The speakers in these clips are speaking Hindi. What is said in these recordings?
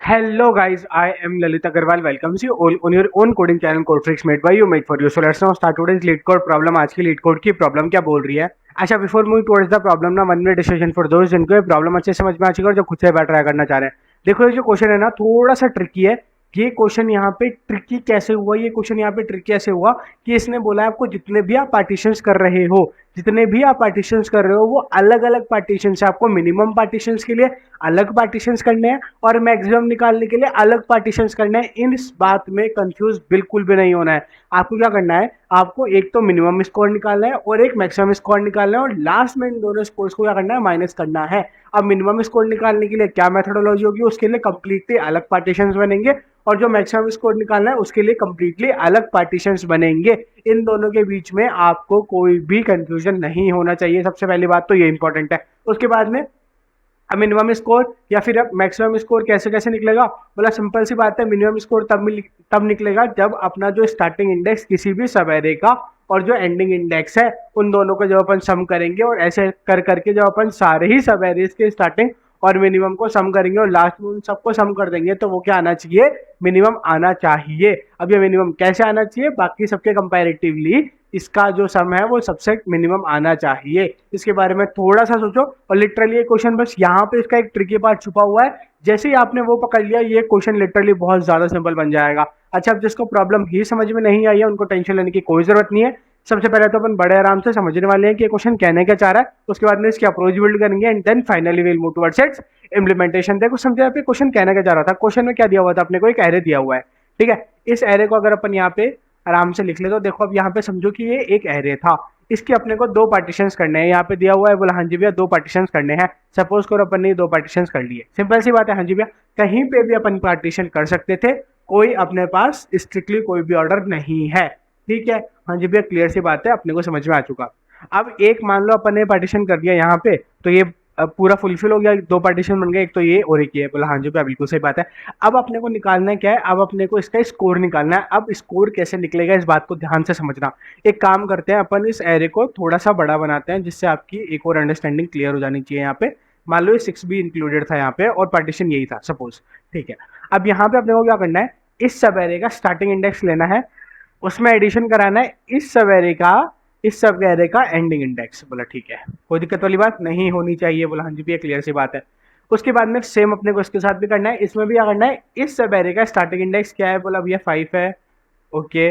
Hello guys, I am Lalit Agarwal. Welcomes you all on your own coding channel Codetricks made by you, made for you. So let's now start today's lead code problem. आज की lead code की problem क्या बोल रही है? अच्छा, before moving towards the problem ना 1 minute decision for those जिनको ये problem अच्छे से समझ में आ चुकी है और जो खुद से ट्राई करना चाह रहे हैं. देखो ये जो क्वेश्चन है ना थोड़ा सा ट्रिकी है. ये क्वेश्चन यहाँ पे ट्रिकी कैसे हुआ? ये क्वेश्चन यहाँ पे ट्रिकी ऐसे हुआ कि इसने बोला है आपको जितने भी आप पार्टीशंस कर रहे हो, जितने भी आप पार्टीशंस कर रहे हो वो अलग अलग पार्टीशंस है. आपको मिनिमम पार्टीशंस के लिए अलग पार्टीशंस करने हैं और मैक्सिमम निकालने के लिए अलग पार्टीशंस करने हैं. इन इस बात में कंफ्यूज बिल्कुल भी नहीं होना है. आपको क्या करना है, आपको एक तो मिनिमम स्कोर निकालना है और एक मैक्सिमम स्कोर निकालना है और लास्ट में इन दोनों स्कोर्स को क्या करना है, माइनस करना है. अब मिनिमम स्कोर निकालने के लिए क्या मेथोडोलॉजी होगी, उसके लिए कंप्लीटली अलग पार्टीशंस बनेंगे और जो मैक्सिमम स्कोर निकालना है उसके लिए कंप्लीटली अलग पार्टीशंस बनेंगे. इन दोनों के बीच में आपको कोई भी कंफ्यूजन नहीं होना चाहिए. सबसे पहली बात तो ये इंपॉर्टेंट है. उसके बाद में अब मिनिमम स्कोर या फिर अब मैक्सिमम स्कोर कैसे कैसे निकलेगा, बोला सिंपल सी बात है. मिनिमम स्कोर तब निकलेगा जब अपना जो स्टार्टिंग इंडेक्स किसी भी सब एरे का और जो एंडिंग इंडेक्स है उन दोनों को जब अपन सम करेंगे और ऐसे कर करके जब अपन सारे ही सब एरेज के स्टार्टिंग और मिनिमम को सम करेंगे और लास्ट में उन सबको सम कर देंगे तो वो क्या आना चाहिए, मिनिमम आना चाहिए. अब ये मिनिमम कैसे आना चाहिए, बाकी सबके कंपैरेटिवली इसका जो सम है वो सबसे मिनिमम आना चाहिए. इसके बारे में थोड़ा सा सोचो और लिटरली ये क्वेश्चन बस यहाँ पे इसका एक ट्रिकी पार्ट छुपा हुआ है. जैसे ही आपने वो पकड़ लिया ये क्वेश्चन लिटरली बहुत ज्यादा सिंपल बन जाएगा. अच्छा, अब जिसको प्रॉब्लम ही समझ में नहीं आई है उनको टेंशन लेने की कोई जरूरत नहीं है. सबसे पहले तो अपन बड़े आराम से समझने वाले हैं कि ये क्वेश्चन कहने क्या चाह रहा है. उसके बाद में इसकी अप्रोच बिल्ड करेंगे and then finally will move towards its implementation. देखो समझे आप क्वेश्चन कहना क्या चाह रहा था. क्वेश्चन में क्या दिया हुआ था, अपने को एक एरे दिया हुआ है. ठीक है, इस एरे को अगर अपन यहाँ पे आराम से लिख ले तो देखो अब यहाँ पे समझो कि ये एक एरे था. इसके अपने को दो पार्टीशंस करने हैं. यहाँ पे दिया हुआ है, बोला हाँ जी भैया दो पार्टीशंस करने हैं. सपोज करो अपन ने दो पार्टीशंस कर लिए. सिंपल सी बात है, हाँ जी भैया कहीं पे भी अपन पार्टीशन कर सकते थे. कोई अपने पास स्ट्रिक्टली कोई भी ऑर्डर नहीं है. ठीक है, हाँ जी भैया क्लियर सी बात है, अपने को समझ में आ चुका. अब एक मान लो अपन ने पार्टीशन कर दिया यहाँ पे तो ये पूरा फुलफिल हो गया. दो पार्टीशन बन गए, एक तो ये और एक ये. बोला हाँ जी भैया बिल्कुल सही बात है. अब अपने को निकालना है क्या है, अब अपने को इसका स्कोर निकालना है. अब स्कोर कैसे निकलेगा इस बात को ध्यान से समझना. एक काम करते हैं, अपन इस एरे को थोड़ा सा बड़ा बनाते हैं जिससे आपकी एक और अंडरस्टैंडिंग क्लियर हो जानी चाहिए. यहाँ पे मान लो ये 6 भी इंक्लूडेड था यहाँ पे और पार्टीशन यही था सपोज. ठीक है, अब यहाँ पे अपने को क्या करना है, इस सब एरे का स्टार्टिंग इंडेक्स लेना है, उसमें एडिशन कराना है इस सब एरे का एंडिंग इंडेक्स. बोला ठीक है, कोई दिक्कत वाली बात नहीं होनी चाहिए. बोला हाँ जी भैया क्लियर सी बात है. उसके बाद में सेम अपने को इसके साथ भी करना है. इसमें भी क्या करना है, इस सब एरे का स्टार्टिंग इंडेक्स क्या है, बोला भैया 5 है. ओके,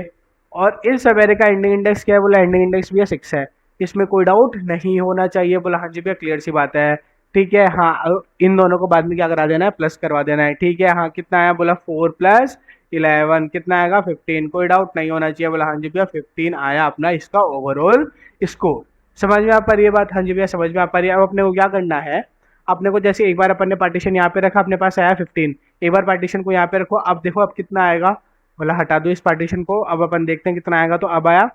और इस सब एरे का एंडिंग इंडेक्स क्या है, बोला एंडिंग इंडेक्स भैया 6 है. इसमें कोई डाउट नहीं होना चाहिए. बोला हाँ जी भैया क्लियर सी बात है. ठीक है, हाँ इन दोनों को बाद में क्या करा देना है, प्लस करवा देना है. ठीक है, हाँ कितना आया, बोला 4 + 11 कितना आएगा 15. कोई डाउट नहीं होना चाहिए. बोला हाँ जी भैया 15 आया अपना इसका ओवरऑल स्कोर. समझ में आ पा रही है बात, हाँ जी भैया समझ में आ पा रही है. अब अपने को क्या करना है, अपने को जैसे एक बार अपन ने पार्टीशन यहाँ पे रखा, अपने पास आया 15. एक बार पार्टीशन को यहाँ पे रखो, अब देखो अब कितना आएगा. बोला हटा दो इस पार्टीशन को, अब अपन देखते हैं कितना आएगा. तो अब आया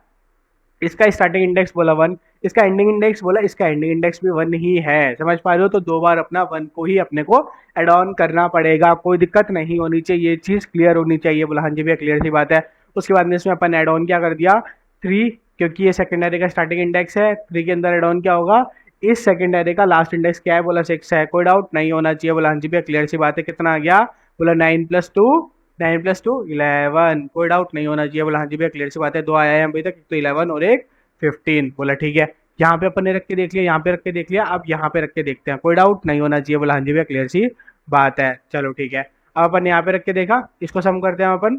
इसका स्टार्टिंग इंडेक्स बोला 1, इसका एंडिंग इंडेक्स बोला इसका एंडिंग इंडेक्स भी 1 ही है. समझ पा रहे हो, तो दो बार अपना 1 को ही अपने को एड ऑन करना पड़ेगा. कोई दिक्कत नहीं होनी चाहिए, ये चीज क्लियर होनी चाहिए. बोला हाँ जी भैया क्लियर सी बात है. उसके बाद में इसमें अपन एड ऑन क्या कर दिया, 3, क्योंकि ये सेकेंडरी का स्टार्टिंग इंडेक्स है. 3 के अंदर एड ऑन क्या होगा, इस सेकेंडरी का लास्ट इंडेक्स क्या है, बोला 6 है. कोई डाउट नहीं होना चाहिए. बोला हाँ जी भैया क्लियर सी बात है. कितना आ गया, बोला 9 + 2 11. कोई डाउट नहीं होना चाहिए. बोला हाँ जी भैया क्लियर सी बात है. दो आया है अभी तक, तो 11 और एक 15. बोला ठीक है, यहाँ पे अपन ने रख के देख लिया, यहाँ पे रख के देख लिया, अब यहाँ पे रख के देखते हैं. कोई डाउट नहीं होना चाहिए. बोला हाँ जी भैया क्लियर सी बात है. चलो ठीक है, अब अपन यहाँ पे रख के देखा, इसको सम करते हैं अपन.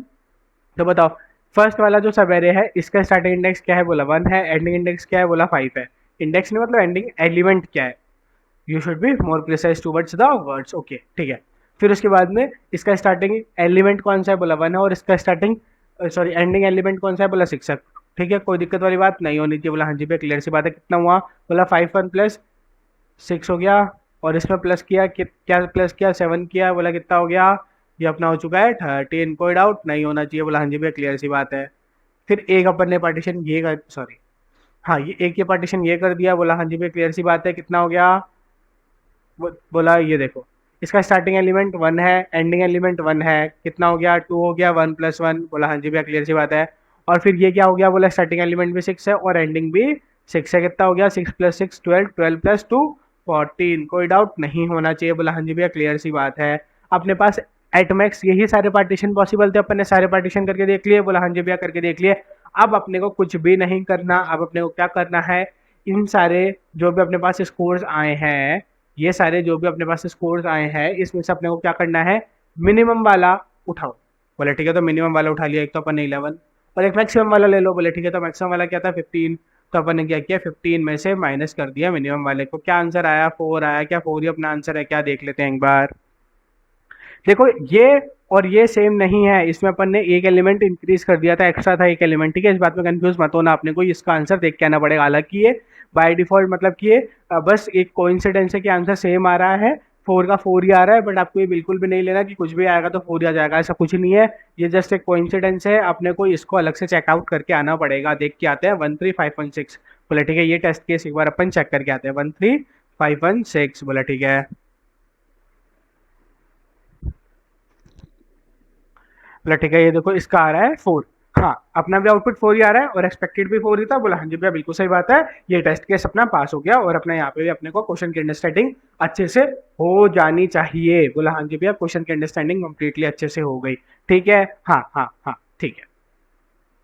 तो बताओ फर्स्ट वाला जो सब एरे है इसका स्टार्टिंग इंडेक्स क्या है, बोला 1 है. एंडिंग इंडेक्स क्या है, बोला 5 है. इंडेक्स नहीं मतलब एंडिंग एलिमेंट क्या है, you should be more precise towards the words. Okay ठीक है, फिर उसके बाद में इसका स्टार्टिंग एलिमेंट कौन सा है, बोला 1 है. और इसका स्टार्टिंग सॉरी एंडिंग एलिमेंट कौन सा है, बोला 6 है. ठीक है, कोई दिक्कत वाली बात नहीं होनी चाहिए. बोला हाँ जी भैया क्लियर सी बात है. कितना हुआ, बोला 5 1 + 6 हो गया. और इसमें प्लस किया, क्या प्लस किया, 7 किया. बोला कितना हो गया, ये अपना हो चुका है 13. कोई डाउट नहीं होना चाहिए. बोला हाँ जी भैया क्लियर सी बात है. फिर एक अपन ने पार्टीशन ये कर, सॉरी हाँ ये एक ये पार्टीशन ये कर दिया. बोला हाँ जी भैया क्लियर सी बात है. कितना हो गया, बोला ये देखो इसका स्टार्टिंग एलिमेंट 1 है, एंडिंग एलिमेंट 1 है. कितना हो गया, 2 हो गया. 1 + 1. बोला हाँ जी भैया क्लियर सी बात है. और फिर ये क्या हो गया, बोला स्टार्टिंग एलिमेंट भी 6 है और एंडिंग भी 6 है. कितना हो गया, 6 + 6 12, 12 + 2 14. कोई डाउट नहीं होना चाहिए. बोला हाँ जी भैया क्लियर सी बात है. अपने पास एट मैक्स यही सारे पार्टीशन पॉसिबल थे, अपन ने सारे पार्टीशन करके देख लिए, बोला हाँ जी भैया करके देख लिए। अब अपने को कुछ भी नहीं करना, अब अपने को क्या करना है, इन सारे जो भी अपने पास स्कोर्स आए हैं, ये सारे जो भी अपने पास स्कोर्स आए हैं, इसमें से अपने को क्या करना है, मिनिमम वाला उठाओ। बोले ठीक है, तो मिनिमम वाला उठा लिया, एक तो अपन ने 11 और एक मैक्सिमम वाला ले लो। बोले ठीक है, तो मैक्सिमम वाला क्या था 15, तो अपन ने क्या किया 15 में से माइनस कर दिया मिनिमम वाले को, क्या आंसर आया 4 आया, क्या 4 ही अपना आंसर है, क्या देख लेते हैं एक बार। देखो ये और ये सेम नहीं है, इसमें अपन ने एक एलिमेंट इंक्रीज कर दिया था, एक्स्ट्रा था एक एलिमेंट, ठीक है, इस बात में कंफ्यूज मत होना, आपने को इसका आंसर देख के आना पड़ेगा। हालांकि ये बाय डिफॉल्ट मतलब कि ये बस एक कोइंसिडेंस है कि आंसर सेम आ रहा है, 4 का 4 ही आ रहा है, बट आपको ये बिल्कुल भी नहीं लेना कि कुछ भी आएगा तो 4 ही आ जाएगा, ऐसा कुछ नहीं है, ये जस्ट एक कोइंसिडेंस है, अपने को इसको अलग से चेकआउट करके आना पड़ेगा। देख के आते हैं 13516, बोले ठीक है, ये टेस्ट केस एक बार अपन चेक करके आते हैं। 13516 बोला ठीक है, बोला ठीक है, ये देखो इसका आ रहा है 4, हाँ अपना भी आउटपुट 4 ही आ रहा है और एक्सपेक्टेड भी 4 ही था। बोला हाँ जी भैया बिल्कुल सही बात है, ये टेस्ट केस अपना पास हो गया और अपना यहाँ पे भी अपने को क्वेश्चन की अंडरस्टैंडिंग अच्छे से हो जानी चाहिए। बोला हाँ जी भैया क्वेश्चन की अंडरस्टैंडिंग कंप्लीटली अच्छे से हो गई, ठीक है, हाँ हाँ हाँ ठीक है,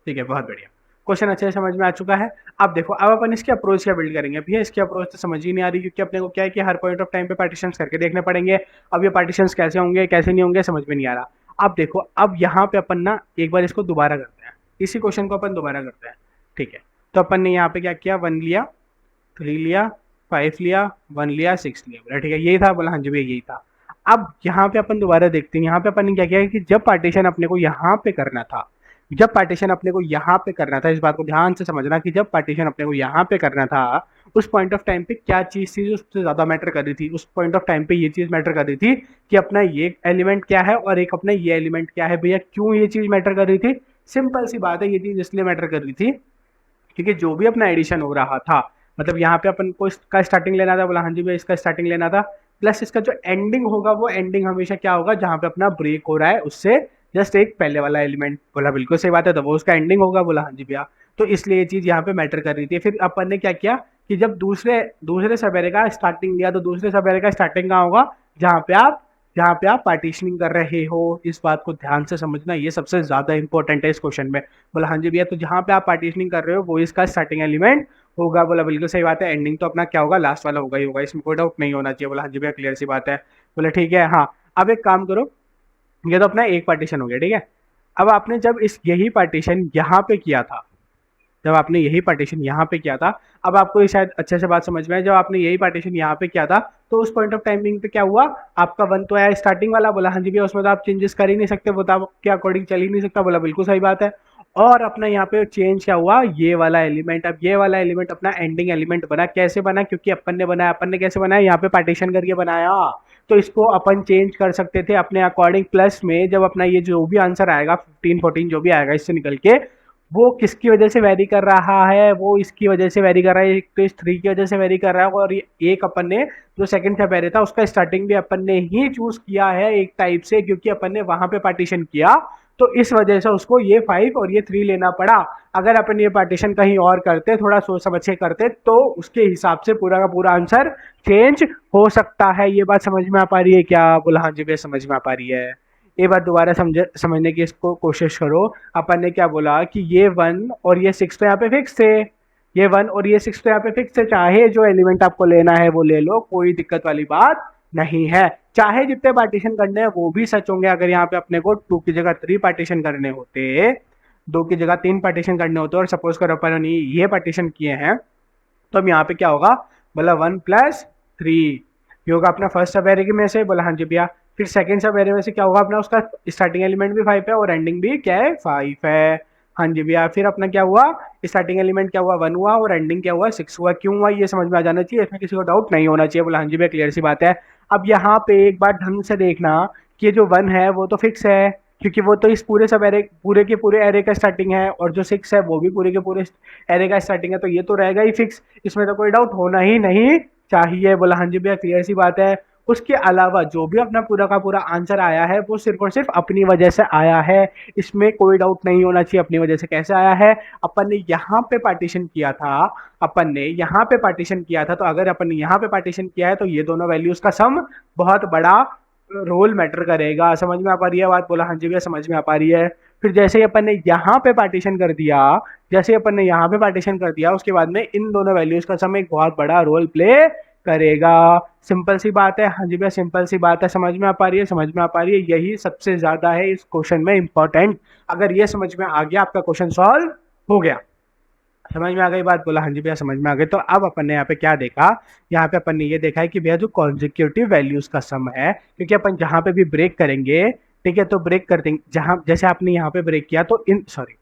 ठीक है, बहुत बढ़िया, क्वेश्चन अच्छे से समझ में आ चुका है। अब देखो, अब अपन इसकी अप्रोच क्या बिल्ड करेंगे। भैया इसकी अप्रोच तो समझ ही नहीं आ रही, क्योंकि अपने को क्या है कि हर पॉइंट ऑफ टाइम पे पार्टीशंस करके देखने पड़ेंगे। अब ये पार्टीशंस कैसे होंगे कैसे नहीं होंगे समझ में नहीं आ रहा। अब देखो, अब यहाँ पे अपन ना एक बार इसको दोबारा करते हैं, इसी क्वेश्चन को अपन दोबारा करते हैं, ठीक है। तो अपन ने यहाँ पे क्या किया, 1 लिया, 3 लिया, 5 लिया, 1 लिया, 6 लिया, बोला ठीक है यही था। बोला हाँ जी भैया यही था। अब यहाँ पे अपन दोबारा देखते हैं, यहाँ पे अपन ने क्या किया कि जब पार्टीशन अपने को यहाँ पे करना था, जब पार्टीशन अपने को यहाँ पे करना था, इस बात को ध्यान से समझना कि जब पार्टीशन अपने को यहाँ पे करना था, उस पॉइंट ऑफ टाइम पे क्या चीज थी जो सबसे ज्यादा मैटर कर रही थी। उस पॉइंट ऑफ टाइम पे ये चीज मैटर कर रही थी कि अपना ये एलिमेंट क्या है और एक अपना ये एलिमेंट क्या है। भैया क्यों ये चीज मैटर कर रही थी, सिंपल सी बात है, ये चीज इसलिए मैटर कर रही थी क्योंकि जो भी अपना एडिशन हो रहा था, मतलब यहाँ पे अपन को इसका स्टार्टिंग लेना था, बोला हाँ जी भैया इसका स्टार्टिंग लेना था, प्लस इसका जो एंडिंग होगा वो एंडिंग हमेशा क्या होगा, जहाँ पे अपना ब्रेक हो रहा है उससे जस्ट एक पहले वाला एलिमेंट। बोला बिल्कुल सही बात है, तो वो उसका एंडिंग होगा। बोला हाँ जी भैया, तो इसलिए ये चीज यहाँ पे मैटर कर रही थी। फिर अपन ने क्या किया कि जब दूसरे दूसरे सवेरे का स्टार्टिंग लिया, तो दूसरे सवेरे का स्टार्टिंग कहाँ होगा, जहाँ पे आप पार्टीशनिंग कर रहे हो। इस बात को ध्यान से समझना, ये सबसे ज्यादा इंपॉर्टेंट है इस क्वेश्चन में। बोला हाँ जी भैया, तो जहाँ पे आप पार्टीशनिंग कर रहे हो वो इसका स्टार्टिंग एलिमेंट होगा। बोला बिल्कुल सही बात है, एंडिंग तो अपना क्या होगा, लास्ट वाला होगा ही होगा, इसमें कोई डाउट नहीं होना चाहिए। बोला हाँ जी भैया क्लियर सी बात है। बोला ठीक है, हाँ अब एक काम करो, ये तो अपना एक पार्टीशन हो गया, ठीक है। अब आपने जब इस यही पार्टीशन यहाँ पे किया था, जब आपने यही पार्टीशन यहाँ पे किया था, अब आपको ये शायद अच्छे से बात समझ में आए, जब आपने यही पार्टीशन यहाँ पे किया था तो उस पॉइंट ऑफ टाइमिंग पे क्या हुआ, आपका 1 तो आया स्टार्टिंग वाला। बोला हाँ जी भैया उसमें तो आप चेंजेस कर ही नहीं सकते, वो तो आपके अकॉर्डिंग चल ही नहीं सकता। बोला बिल्कुल सही बात है। और अपना यहाँ पे चेंज क्या हुआ, ये वाला एलिमेंट, अब ये वाला एलिमेंट अपना एंडिंग एलिमेंट बना। कैसे बना, क्योंकि अपन ने बनाया, अपन ने कैसे बनाया, यहाँ पे पार्टीशन करके बनाया, तो इसको अपन चेंज कर सकते थे अपने अकॉर्डिंग। प्लस में जब अपना ये जो भी आंसर आएगा 15 14 जो भी आएगा इससे निकल के, वो किसकी वजह से वेरी कर रहा है, वो इसकी वजह से वेरी कर रहा है, एक तो इस 3 की वजह से वेरी कर रहा है, और एक अपन ने जो सेकंड सवेरे था उसका स्टार्टिंग भी अपन ने ही चूज किया है एक टाइप से, क्योंकि अपन ने वहां पे पार्टीशन किया, तो इस वजह से उसको ये 5 और ये 3 लेना पड़ा। अगर अपन ये पार्टीशन कहीं और करते, थोड़ा सोच समझ के करते, तो उसके हिसाब से पूरा का पूरा आंसर चेंज हो सकता है। ये बात समझ में आ पा रही है क्या? बोला हाँ जी भैया समझ में आ पा रही है। एक बार दोबारा समझने की इसको कोशिश करो। अपन ने क्या बोला कि ये 1 और ये 6 तो यहाँ पे फिक्स थे, ये 1 और ये 6 तो यहाँ पे फिक्स है, चाहे जो एलिमेंट आपको लेना है वो ले लो, कोई दिक्कत वाली बात नहीं है। चाहे जितने पार्टीशन करने हैं वो भी सच होंगे। अगर यहाँ पे अपने को 2 की जगह 3 पार्टीशन करने होते, 2 की जगह 3 पार्टीशन करने होते, और सपोज करो अपन ने ये पार्टीशन किए हैं, तो अब यहाँ पे क्या होगा, बोला 1 + 3 ये होगा अपना फर्स्ट सब एरे में से। बोला हाँ जी भैया। फिर सेकंड सब एरे में से क्या होगा अपना, उसका स्टार्टिंग एलिमेंट भी 5 है और एंडिंग भी क्या है 5 है। हाँ जी भैया। फिर अपना क्या हुआ, स्टार्टिंग एलिमेंट क्या हुआ 1 हुआ और एंडिंग क्या हुआ 6 हुआ। क्यों हुआ ये समझ में आ जाना चाहिए, इसमें किसी को डाउट नहीं होना चाहिए। बोला हाँ जी भैया क्लियर सी बात है। अब यहाँ पे एक बार ढंग से देखना कि जो 1 है वो तो फिक्स है, क्योंकि वो तो इस पूरे सब एरे, पूरे के पूरे एरे का स्टार्टिंग है, और जो 6 है वो भी पूरे के पूरे एरे का स्टार्टिंग है, तो ये तो रहेगा ही फिक्स, इसमें तो कोई डाउट होना ही नहीं चाहिए। बोला हाँ जी भैया क्लियर सी बात है। उसके अलावा जो भी अपना पूरा का पूरा आंसर आया है वो सिर्फ और सिर्फ अपनी वजह से आया है, इसमें कोई डाउट नहीं होना चाहिए। अपनी वजह से कैसे आया है, अपन ने यहाँ पे पार्टीशन किया था, अपन ने यहाँ पे पार्टीशन किया था, तो अगर अपन ने यहाँ पे पार्टीशन किया है तो ये दोनों वैल्यूज का सम बहुत बड़ा रोल मैटर करेगा। समझ में आ पा रही है बात? बोला हाँ जी भैया समझ में आ पा रही है। फिर जैसे ही अपन ने यहाँ पे पार्टीशन कर दिया, जैसे अपन ने यहाँ पे पार्टीशन कर दिया, उसके बाद में इन दोनों वैल्यूज का सम एक बहुत बड़ा रोल प्ले करेगा। सिंपल सी बात है, हाँ जी भैया सिंपल सी बात है। समझ में आ पा रही है? समझ में आ पा रही है? यही सबसे ज्यादा है इस क्वेश्चन में इंपॉर्टेंट। अगर ये समझ में आ गया, आपका क्वेश्चन सॉल्व हो गया। समझ में आ गई बात? बोला हाँ जी भैया समझ में आ गई। तो अब अपन ने यहाँ पे क्या देखा, यहाँ पे अपन ने ये देखा है कि भैया जो कॉन्जिक्यूटिव वैल्यूज का सम है, क्योंकि अपन जहां पे भी ब्रेक करेंगे, ठीक है, तो ब्रेक कर देंगे जहां, जैसे आपने यहाँ पे ब्रेक किया तो इन सॉरी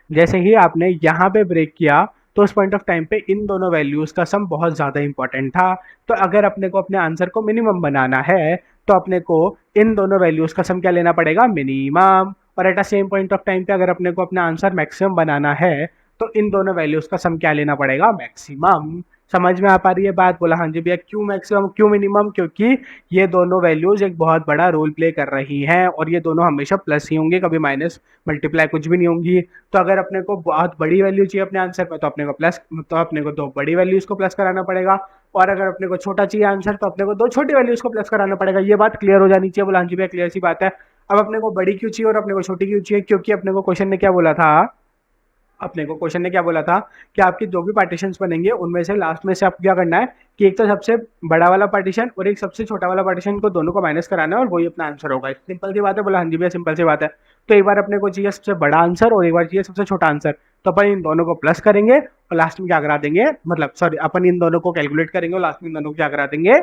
जैसे ही आपने यहाँ पे ब्रेक किया तो उस पॉइंट ऑफ टाइम पे इन दोनों वैल्यूज का सम बहुत ज्यादा इंपॉर्टेंट था। तो अगर अपने को अपने आंसर को मिनिमम बनाना है तो अपने को इन दोनों वैल्यूज का सम क्या लेना पड़ेगा? मिनिमम। और at the same point of time पे अगर अपने को अपना आंसर मैक्सिमम बनाना है तो इन दोनों वैल्यूज का सम क्या लेना पड़ेगा? मैक्सिमम। समझ में आ पा रही है बात? बोला हाँ जी भैया। क्यों मैक्सिमम, क्यों मिनिमम? क्योंकि ये दोनों वैल्यूज एक बहुत बड़ा रोल प्ले कर रही हैं और ये दोनों हमेशा प्लस ही होंगे, कभी माइनस मल्टीप्लाई कुछ भी नहीं होंगी। तो अगर अपने को बहुत बड़ी वैल्यू चाहिए अपने आंसर में तो अपने को प्लस, तो अपने को दो बड़ी वैल्यूज को प्लस कराना पड़ेगा। और अगर अपने को छोटा चाहिए आंसर तो अपने को दो छोटी वैल्यूज को प्लस कराना पड़ेगा। ये बात क्लियर हो जानी चाहिए। बोला हाँ जी भैया क्लियर सी बात है। अब अपने को बड़ी क्यों चाहिए और अपने को छोटी क्यों चाहिए? क्योंकि अपने को क्वेश्चन ने क्या बोला था, अपने को क्वेश्चन ने क्या बोला था कि आपके जो भी पार्टीशंस बनेंगे उनमें से लास्ट में से आपको क्या करना है कि एक तो सबसे बड़ा वाला पार्टीशन और एक सबसे छोटा वाला पार्टीशन को दोनों को माइनस कराना है और वही अपना आंसर होगा। सिंपल सी बात है। बोला हाँ जी भैया सिंपल सी बात है। तो एक बार अपने को चाहिए सबसे बड़ा आंसर और एक बार चाहिए सबसे छोटा आंसर, तो अपन इन दोनों को प्लस करेंगे और लास्ट में क्या करा देंगे, मतलब सॉरी, अपन इन दोनों को कैलकुलेट करेंगे और लास्ट में इन दोनों को क्या करा देंगे,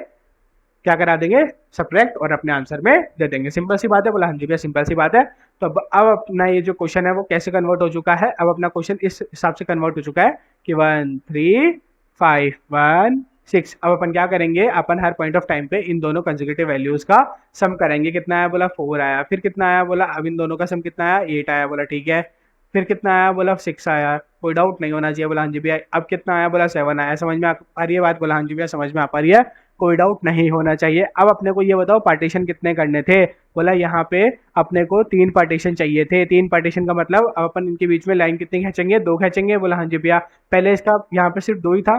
क्या करा देंगे, सब्ट्रैक्ट, और अपने आंसर में दे देंगे। सिंपल सी बात है। बोला हाँ जी भैया सिंपल सी बात है। तो अब अपना ये जो क्वेश्चन है वो कैसे कन्वर्ट हो चुका है, अब अपना क्वेश्चन इस हिसाब से कन्वर्ट हो चुका है कि 1 3 5 1 6। अब अपन क्या करेंगे, अपन हर पॉइंट ऑफ टाइम पे इन दोनों कंसेक्यूटिव वैल्यूज का सम करेंगे। कितना आया? बोला 4 आया। फिर कितना आया? बोला अब इन दोनों का सम कितना आया? 8 आया। बोला ठीक है। फिर कितना आया? बोला 6 आया। कोई डाउट नहीं होना चाहिए। बोला हाँ जी भैया। अब कितना आया? बोला 7 आया। समझ में आ पा रही है बात? बोला हाँ जी भैया समझ में आ पा रही है, कोई डाउट नहीं होना चाहिए। अब अपने को ये बताओ पार्टीशन कितने करने थे? बोला यहाँ पे अपने को 3 पार्टीशन चाहिए थे। 3 पार्टीशन का मतलब अब अपन इनके बीच में लाइन कितनी खींचेंगे? 2 खींचेंगे। बोला हाँ जी भैया। पहले इसका यहाँ पे सिर्फ 2 ही था,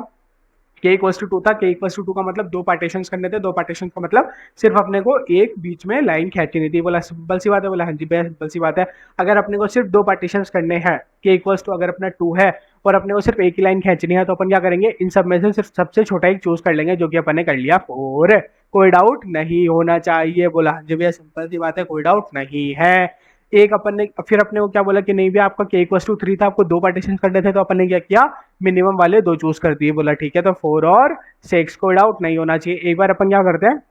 के इक्वल्स टू 2 था। के इक्वल्स टू 2 का मतलब 2 पार्टीशन करने थे। 2 पार्टीशन का मतलब सिर्फ अपने को एक बीच में लाइन खींचनी थी। बोला सिंपल सी बात है। बोला हाँ जी भैया सिंपल सी बात है। अगर अपने को सिर्फ 2 पार्टीशन करने हैं, के इक्वल्स टू अगर अपना 2 है और अपने को सिर्फ एक ही लाइन खींचनी है, तो अपन क्या करेंगे, इन सब में से सिर्फ सबसे छोटा एक चूज कर लेंगे, जो कि अपन ने कर लिया 4। कोई डाउट नहीं होना चाहिए। बोला हाँ जी भैया सिंपल सी बात है, कोई डाउट नहीं है। एक अपन ने फिर अपने को क्या बोला कि नहीं भी आपका के इक्वल्स टू 3 था, आपको 2 पार्टीशन करने थे, तो अपन ने क्या किया, मिनिमम वाले 2 चूज कर दिए। बोला ठीक है, तो 4 और 6। कोई डाउट नहीं होना चाहिए। एक बार अपन क्या करते हैं,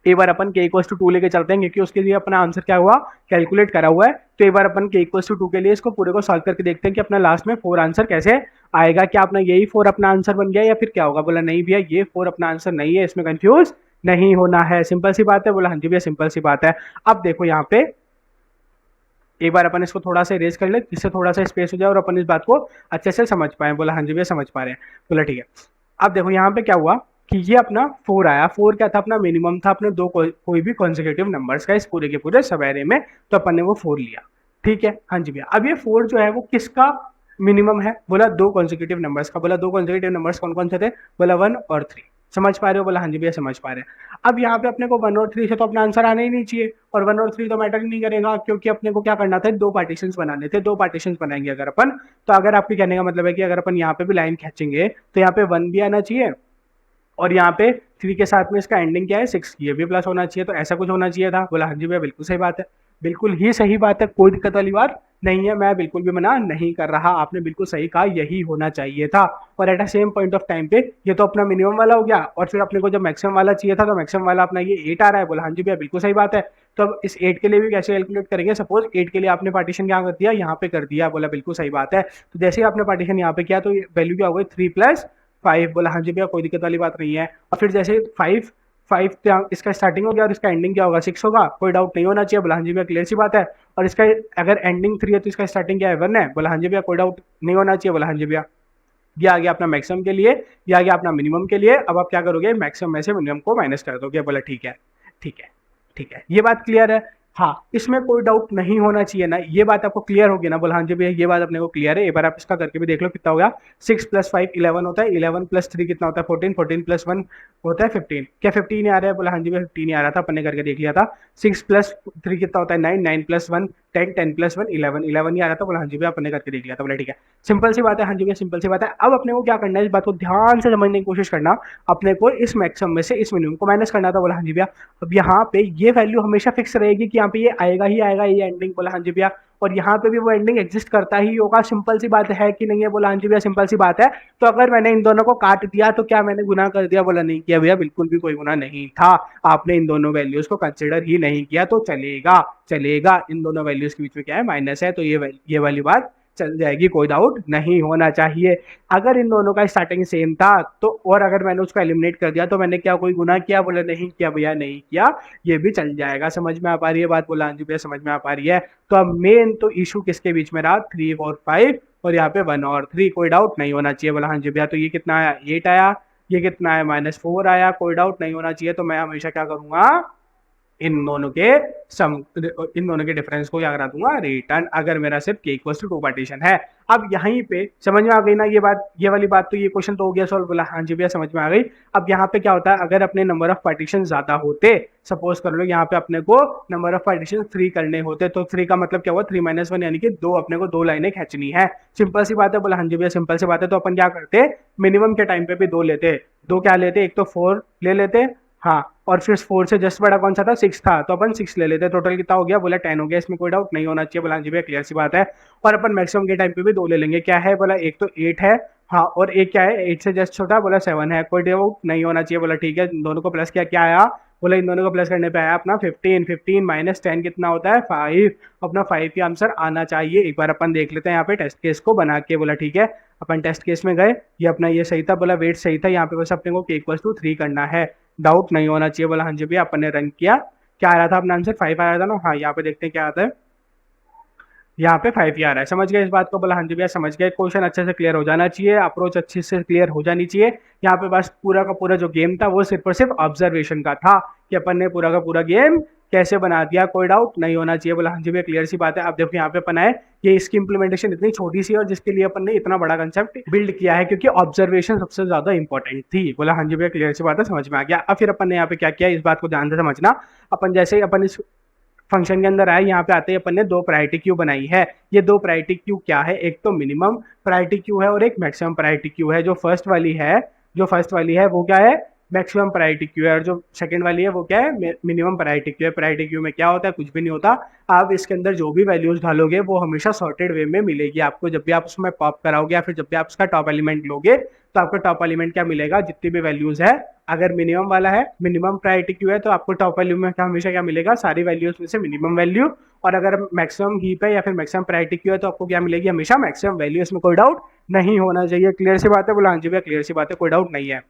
एक बार अपन के इक्वल्स टू 2 लेके चलते हैं, क्योंकि उसके लिए अपना आंसर क्या हुआ, कैलकुलेट करा हुआ है। तो एक बार अपन के इक्वल्स टू 2 के लिए इसको पूरे को सॉल्व करके देखते हैं कि अपना लास्ट में 4 आंसर कैसे आएगा। क्या अपना यही 4 अपना आंसर बन गया या फिर क्या होगा? बोला नहीं भैया ये 4 अपना आंसर नहीं है, इसमें कंफ्यूज नहीं होना है। सिंपल सी बात है। बोला हाँ जी भैया सिंपल सी बात है। अब देखो यहाँ पे एक बार अपन इसको थोड़ा सा इरेज कर ले, जिससे थोड़ा सा स्पेस हो जाए और अपन इस बात को अच्छे से समझ पाए। बोला हाँ जी भैया समझ पा रहे हैं। बोला ठीक है। अब देखो यहाँ पे क्या हुआ कि ये अपना 4 आया। 4 क्या था? अपना मिनिमम था अपने दो कोई भी कॉन्जिक्यूटिव नंबर्स का इस पूरे के पूरे सब एरे में, तो अपन ने वो 4 लिया। ठीक है हाँ जी भैया। अब ये 4 जो है वो किसका मिनिमम है? बोला 2 कॉन्जिक्यूटिव नंबर्स का। बोला 2 कॉन्जिक्यूटिव नंबर्स कौन कौन से थे? बोला 1 और 3। समझ पा रहे हो? बोला हाँ जी भैया समझ पा रहे हैं। अब यहाँ पे अपने को 1 और 3 से तो अपना आंसर आना ही नहीं चाहिए, और 1 और 3 तो मैटर ही नहीं करेगा, क्योंकि अपने को क्या करना था, 2 पार्टीशन बनाने थे। 2 पार्टीशन बनाएंगे अगर अपन, तो अगर आपके कहने का मतलब है कि अगर अपन यहाँ पे भी लाइन खींचेंगे तो यहाँ पे 1 भी आना चाहिए और यहाँ पे 3 के साथ में इसका एंडिंग क्या है, 6, ये भी प्लस होना चाहिए। तो ऐसा कुछ होना चाहिए था। बोला हाँ जी भैया बिल्कुल सही बात है, बिल्कुल ही सही बात है, कोई दिक्कत वाली बात नहीं है, मैं बिल्कुल भी मना नहीं कर रहा, आपने बिल्कुल सही कहा, यही होना चाहिए था। और at the same point of time पे ये तो अपना मिनिमम वाला हो गया, और फिर अपने को जब मैक्सिमम वाला चाहिए था तो मैक्सिमम वाला अपना ये 8 आ रहा है। बोला हाँ जी भैया बिल्कुल सही बात है। तो अब इस 8 के लिए भी कैसे कैलकुलेट करेंगे? सपोज 8 के लिए आपने पार्टीशन क्या कर दिया, यहाँ पे कर दिया। बोला बिल्कुल सही बात है। तो जैसे ही आपने पार्टीशन यहाँ पे किया तो वैल्यू क्या हो गई, 3+5। बोला हाँ जी भैया कोई दिक्कत वाली बात नहीं है। और फिर जैसे 5 इसका स्टार्टिंग हो गया और इसका एंडिंग क्या होगा, 6 होगा, कोई डाउट नहीं होना चाहिए। बोला हाँ जी भैया क्लियर सी बात है। और इसका अगर एंडिंग 3 है तो इसका स्टार्टिंग क्या है, 1 है। बोला हाँ जी भैया कोई डाउट नहीं होना चाहिए। बोला हाँ जी भैया। ये आ गया अपना मैक्सिमम के लिए, ये आ गया अपना मिनिमम के लिए। अब आप क्या करोगे, मैक्सिमम में से मिनिमम को माइनस कर दोगे। बोला ठीक है ठीक है ठीक है, ये बात क्लियर है। हाँ, इसमें कोई डाउट नहीं होना चाहिए ना, ये बात आपको क्लियर होगी ना? बोला हाँ जी भैया ये बात अपने को क्लियर है। एक बार आप इसका करके भी देख लो कितना हो गया। 6 + 5 11 होता है, 11 + 3 कितना होता है 14, 14 + 1 होता है 15। क्या 15 ही आ रहा है? बोला हाँ जी भैया 15 ही आ रहा था, अपन ने करके देख लिया था। 6 + 3 कितना होता है 9, 9 + 1 10, 10 + 1 11, 11 ही आ रहा था। बोला हाँ जी भैया अपन ने करके देख लिया था। बोला ठीक है, सिंपल सी बात है। हाँ जी भैया सिंपल सी बात है। अब अपने को क्या करना है, इस बात को ध्यान से समझने की कोशिश करना। अपने को इस मैक्सिमम में से इस मिनिमम को माइनस करना था। बोला हाँ जी भैया अब यहाँ पे ये वैल्यू हमेशा फिक्स रहेगी कि यहाँ पे ये आएगा ही आएगा, ये एंडिंग। बोला हाँ जी भैया और यहाँ पे भी वो एंडिंग एग्जिस्ट करता ही होगा। सिंपल सी बात है कि नहीं है? बोला हाँ जी भैया सिंपल सी बात है। तो अगर मैंने इन दोनों को काट दिया तो क्या मैंने गुनाह कर दिया? बोला नहीं किया भैया, बिल्कुल भी कोई गुनाह नहीं था। आपने इन दोनों वैल्यूज को कंसिडर ही नहीं किया तो चलेगा, चलेगा। इन दोनों वैल्यूज के बीच में क्या है माइनस है, तो ये वाली बात चल जाएगी, कोई डाउट नहीं होना चाहिए। अगर इन दोनों का स्टार्टिंग सेम था तो, और अगर मैंने उसको एलिमिनेट कर दिया तो मैंने क्या कोई गुनाह किया? बोले नहीं किया भैया, नहीं किया। ये भी चल जाएगा। समझ में आ पा रही है बात? बोला हाँ जी भैया समझ में आ पा रही है। तो अब मेन तो इशू किसके बीच में रहा? 3 और 5, और यहाँ पे 1 और 3। कोई डाउट नहीं होना चाहिए। बोला हाँ जी भैया तो ये कितना आया 8 आया, ये कितना आया -4 आया। कोई डाउट नहीं होना चाहिए। तो मैं हमेशा क्या करूंगा, इन दोनों के सम, इन दोनों के डिफरेंस को क्या करा दूंगा रिटर्न, अगर मेरा सिर्फ k = 2 पार्टीशन है। अब यहीं पे समझ में आ गई ना ये बात, ये वाली बात। तो ये क्वेश्चन तो हो गया सॉल्व। बोला हाँ जी भैया समझ में आ गई। अब यहाँ पे क्या होता है, अगर अपने नंबर ऑफ पार्टीशन ज्यादा होते, सपोज कर लो यहाँ पे अपने को नंबर ऑफ पार्टीशन 3 करने होते, तो 3 का मतलब क्या हुआ 3 - 1, यानी कि अपने को 2 लाइनें खींचनी है। सिंपल सी बात है। बोला हाँ जी भैया सिंपल सी बात है। तो अपन क्या करते, मिनिमम के टाइम पे भी 2 लेते। 2 क्या लेते, एक तो 4 ले लेते, हाँ, और फिर 4 से जस्ट बड़ा कौन सा था 6 था, तो अपन 6 ले लेते। टोटल कितना हो गया? बोला 10 हो गया। इसमें कोई डाउट नहीं होना चाहिए। बोला जी भैया क्लियर सी बात है। और अपन मैक्सिमम के टाइम पे भी 2 ले लेंगे। क्या है? बोला एक तो 8 है, हाँ, और एक क्या है 8 से जस्ट छोटा? बोला 7 है। कोई डाउट नहीं होना चाहिए। बोला ठीक है, इन दोनों को प्लस किया, क्या आया? बोला इन दोनों को प्लस करने पे आया अपना 15, 15 - 10 कितना होता है 5। अपना 5 ही आंसर आना चाहिए। एक बार अपन देख लेते हैं यहाँ पे टेस्ट केस को बना के। बोला ठीक है, अपन टेस्ट केस में गए, ये अपना ये सही था। बोला वेट सही था, यहाँ पे बस अपने को k = 3 करना है। डाउट नहीं होना चाहिए। बोला हाँ जी भैया अपन ने रन किया, क्या आ रहा था अपना आंसर 5 आ रहा था ना? हाँ, यहाँ पे देखते हैं क्या आता है। यहाँ पे 5 ही आ रहा है। समझ गए इस बात को? बोला हाँ जी भैया समझ गए। क्वेश्चन अच्छे से क्लियर हो जाना चाहिए, अप्रोच अच्छे से क्लियर हो जानी चाहिए। यहाँ पे बस पूरा का पूरा जो गेम था वो सिर्फ और सिर्फ ऑब्जर्वेशन का था कि अपन ने पूरा का पूरा गेम कैसे बना दिया। कोई डाउट नहीं होना चाहिए। बोला हाँ जी भैया क्लियर सी बात है। अब देखो यहाँ पे अपन आए, ये इसकी इंप्लीमेंटेशन इतनी छोटी सी है और जिसके लिए अपन ने इतना बड़ा कंसेप्ट बिल्ड किया है, क्योंकि ऑब्जर्वेशन सबसे ज्यादा इंपॉर्टेंट थी। बोला हाँ जी भैया क्लियर सी बात है, समझ में आ गया। अब फिर अपन ने यहाँ पे क्या किया, इस बात को ध्यान से समझना। अपन जैसे ही अपन इस फंक्शन के अंदर आए, यहाँ पे आते ही अपन ने 2 प्रायोरिटी क्यू बनाई है। ये 2 प्रायोरिटी क्यू क्या है, एक तो मिनिमम प्रायोरिटी क्यू है और एक मैक्सिमम प्रायोरिटी क्यू है। जो फर्स्ट वाली है वो क्या है, मैक्सिमम प्रायोरिटी क्यू है, और जो सेकंड वाली है वो क्या है, मिनिमम प्रायोरिटी क्यू है। प्रायोरिटी क्यू में क्या होता है, कुछ भी नहीं होता। आप इसके अंदर जो भी वैल्यूज डालोगे वो हमेशा सॉर्टेड वे में मिलेगी आपको। जब भी आप उसमें पॉप कराओगे या फिर जब भी आप उसका टॉप एलिमेंट लोगे, तो आपको टॉप एलिमेंट क्या मिलेगा, जितनी भी वैल्यूज है, अगर मिनिमम वाला है, मिनिमम प्रायोरिटी क्यू है, तो आपको टॉप वैल्यू में क्या हमेशा क्या मिलेगा, सारी वैल्यूज में से मिनिमम वैल्यू। और अगर मैक्सिमम हीप है या फिर मैक्सिमम प्रायोरिटी क्यू है, तो आपको क्या मिलेगी, हमेशा मैक्सिमम वैल्यू। इसमें कोई डाउट नहीं होना चाहिए। क्लियर सी बात है? बोला हाँ जी भैया क्लियर सी बात है, कोई डाउट नहीं है।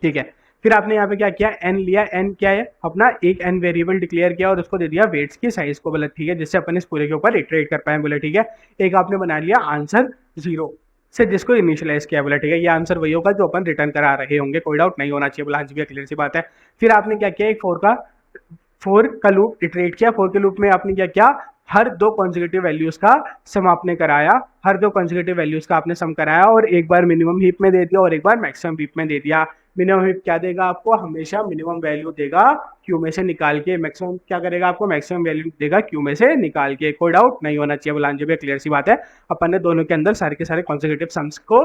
ठीक है, फिर आपने यहाँ पे क्या किया, एन लिया। एन क्या है अपना, एक एन वेरिएबल डिक्लेयर किया और उसको दे दिया वेट्स की साइज को। बोला ठीक है, जिससे अपन इस पूरे के ऊपर इटरेट कर पाए। बोले ठीक है, एक आपने बना लिया आंसर 0 से जिसको इनिशियलाइज किया। बोला ठीक है, ये आंसर वही होगा जो अपन रिटर्न करा रहे होंगे। कोई डाउट नहीं होना चाहिए। बोला हाँ जी भैया क्लियर सी बात है। फिर आपने क्या किया, एक 4 का लूप इटरेट किया। 4 के लूप में आपने क्या किया, हर 2 कॉन्जिक्यूटिव वैल्यूज का सम आपने कराया। हर 2 कॉन्जिक्यूटिव वैल्यूज का आपने सम कराया और एक बार मिनिमम हीप में दे दिया और एक बार मैक्सिमम हीप में दे दिया। मिनिमम हीप क्या देगा आपको, हमेशा मिनिमम वैल्यू देगा क्यू में से निकाल के। मैक्सिमम क्या करेगा आपको, मैक्सिमम वैल्यू देगा क्यू में से निकाल के। कोई डाउट नहीं होना चाहिए। बोला हाँ जी भैया क्लियर सी बात है। अपन ने दोनों के अंदर सारे के सारे कॉन्जिक्यूटिव सम्स को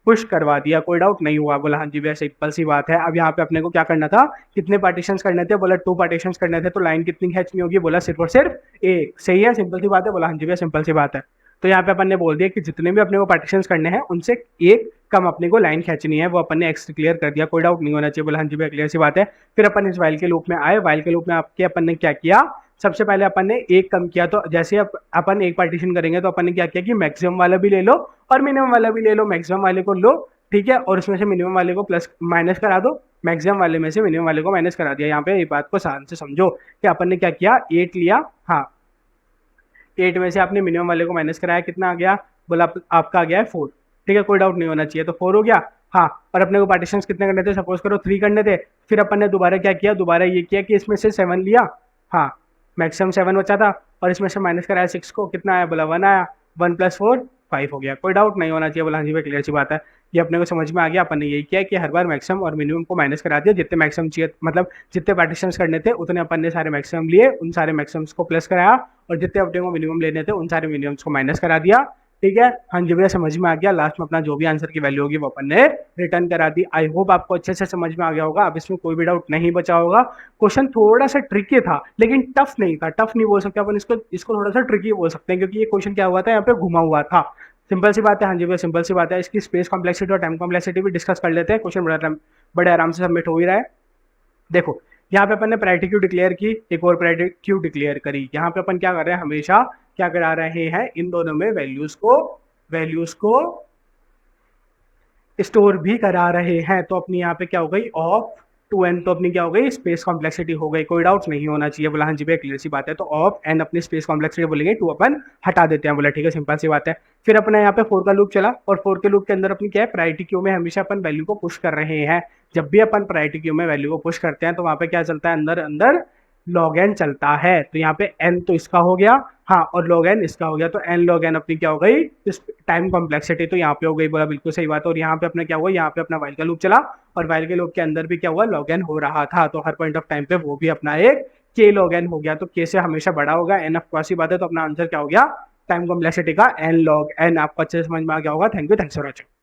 पुश करवा दिया। कोई डाउट नहीं हुआ। बोला हाँ जी भैया सिंपल सी बात है। अब यहाँ पे अपने को क्या करना था, कितने पार्टीशंस करने थे, बोला 2 पार्टीशंस करने थे। तो लाइन कितनी खींचनी होगी, बोला सिर्फ और सिर्फ एक। सही है, सिंपल सी बात है। बोला हाँ जी भैया सिंपल सी बात है। तो यहाँ पे अपन ने बोल दिया कि जितने भी अपने को पार्टीशंस करने हैं उनसे एक कम अपने को लाइन खींचनी है, वो अपन ने एक्स क्लियर कर दिया। कोई डाउट नहीं होना चाहिए। बोला हाँ जी भैया क्लियर सी बात है। फिर अपन इस वाइल के लूप में आए। वाइल के लूप में आपके अपन ने क्या किया, सबसे पहले अपन ने एक कम किया। तो जैसे अपन एक पार्टीशन करेंगे तो अपन ने क्या किया कि मैक्सिमम वाला भी ले लो और मिनिमम वाला भी ले लो। मैक्सिमम वाले को लो, ठीक है, और उसमें से मिनिमम वाले को प्लस माइनस करा दो। मैक्सिमम वाले में से मिनिमम वाले को माइनस करा दिया। यहाँ पे ये बात को ध्यान से समझो कि अपन ने क्या किया, 8 लिया, हाँ, 8 में से आपने मिनिमम वाले को माइनस कराया, कितना आ गया, बोला आपका आ गया है 4। ठीक है, कोई डाउट नहीं होना चाहिए। तो 4 हो गया, हाँ। और अपने को पार्टीशंस कितने करने थे, सपोज करो 3 करने थे। फिर अपन ने दोबारा क्या किया, दोबारा ये किया कि इसमें से 7 लिया, हाँ, मैक्सिमम 7 बचा था और इसमें से माइनस कराया 6 को, कितना आया बोला 1 आया, 1 + 4 5 हो गया। कोई डाउट नहीं होना चाहिए बोला, हाँ जी भाई क्लियर सी बात है। ये अपने को समझ में आ गया। अपन ने यही किया कि हर बार मैक्सिमम और मिनिमम को माइनस करा दिया, जितने मैक्सिमम चाहिए मतलब जितने पार्टीशंस करने थे उतने अपन ने सारे मैक्सिमम लिए, उन सारे मैक्सिमम्स को प्लस कराया और जितने अपने को मिनिमम लेने थे उन सारे मिनिमम्स को माइनस करा दिया। ठीक है, हाँ जी भैया समझ में आ गया। लास्ट में अपना जो भी आंसर की वैल्यू होगी वो अपन ने रिटर्न करा दी। आई होप आपको अच्छे से समझ में आ गया होगा, अब इसमें कोई भी डाउट नहीं बचा होगा। क्वेश्चन थोड़ा सा ट्रिकी था लेकिन टफ नहीं था। टफ नहीं बोल सकते अपन इसको थोड़ा सा ट्रिकी बोल सकते हैं, क्योंकि ये क्वेश्चन क्या हुआ था, यहाँ पे घुमा हुआ था। सिंपल सी बात है, हाँ जी भैया सिंपल सी बात है। इसकी स्पेस कॉम्प्लेक्सिटी और टाइम कॉम्प्लेक्सिटी भी डिस्कस कर लेते हैं। क्वेश्चन बड़े आराम से सबमिट हो ही रहा है। देखो यहाँ पे अपन ने प्रायोरिटी क्यू डिक्लेयर की, एक और प्रायोरिटी क्यू डिक्लेयर करी। यहाँ पे अपन क्या कर रहे हैं, हमेशा क्या करा रहे हैं, इन दोनों में वैल्यूज को स्टोर भी करा रहे हैं। तो अपनी यहाँ पे क्या हो गई, ऑफ 2n, तो अपनी क्या हो गई, स्पेस कॉम्प्लेक्सिटी हो गई। कोई डाउट नहीं होना चाहिए बोला, हाँ जी भाई क्लियर सी बात है। तो ऑफ n अपनी स्पेस कॉम्प्लेक्सिटी बोलेंगे, 2 अपन हटा देते हैं बोला, ठीक है सिंपल सी बात है। फिर अपना यहाँ पे 4 का लूप चला और 4 के लूप के अंदर अपनी क्या है, प्रायोरिटी क्यू में हमेशा अपन वैल्यू को पुश कर रहे हैं। जब भी अपन प्रायोरिटी क्यू में वैल्यू को पुश करते हैं तो वहां पे क्या चलता है, अंदर अंदर log n चलता है। तो यहाँ पे n तो इसका हो गया, हाँ, और log n इसका हो गया। तो n log n अपनी क्या हो गई, इस टाइम कॉम्प्लेक्सिटी तो यहाँ पे हो गई बोला, बिल्कुल सही बात है। और यहाँ पे अपना क्या हुआ, यहाँ पे अपना वाइल का लूप चला और वाइल के लूप के अंदर भी क्या हुआ, log n हो रहा था। तो हर पॉइंट ऑफ टाइम पे वो भी अपना एक k log n हो गया। तो k से हमेशा बड़ा होगा, n ऑफ कॉस की बात है। तो अपना आंसर क्या हो गया, टाइम कॉम्प्लेक्सिटी का n log n। आपको अच्छे से समझ में आ गया होगा। Thank you, thanks for watching.